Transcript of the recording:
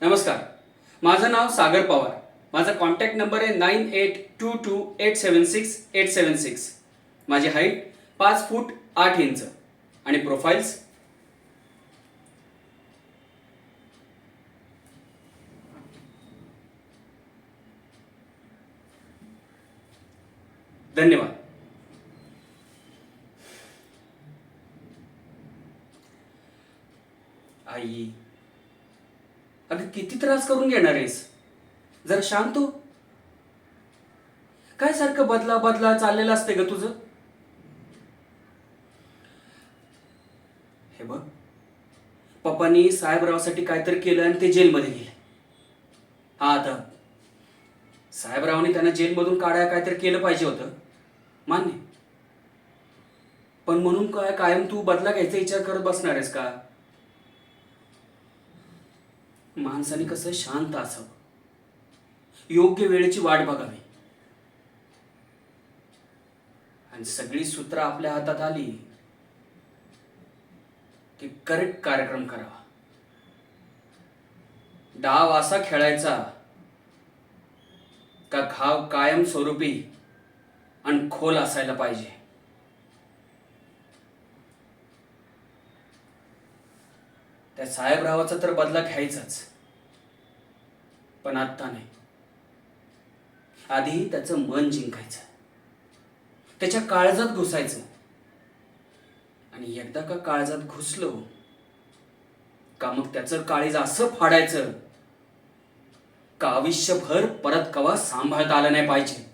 नमस्कार, माझं नाव सागर पवार. माझा कॉन्टॅक्ट नंबर आहे 9822876876. माझी हाईट 5 फूट 8 इंच आणि प्रोफाईल्स धन्यवाद. आई, अगं किती त्रास करून घेणार आहेस? जरा शांत हो. काय सारखं बदला बदला चाललेलं असते ग तुझं? हे बघ, पप्पांनी साहेबरावसाठी काहीतरी केलं आणि ते जेलमध्ये गेले. हा, आता साहेबरावांनी त्यांना जेलमधून काढायला काहीतरी केलं पाहिजे होतं, मान्य. पण म्हणून काय कायम तू बदला घ्यायचा विचार करत बसणार आहेस का? माणसाने कसं शांत असावं, योग्य वेळेची वाट बघावी आणि सगळी सूत्र आपल्या हातात आली की करेक्ट कार्यक्रम करावा. डाव असा खेळायचा का घाव कायम स्वरूपी आणि खोल असायला पाहिजे. त्या साहेबरावाचा तर बदला घ्यायचाच, पण आत्ता नाही. आधी त्याचं मन जिंकायचं, त्याच्या काळजात घुसायचं आणि एकदा का काळजात घुसलो का मग त्याचं काळीज असं फाडायचं का आयुष्यभर परत कवा सांभाळता आलं नाही पाहिजे.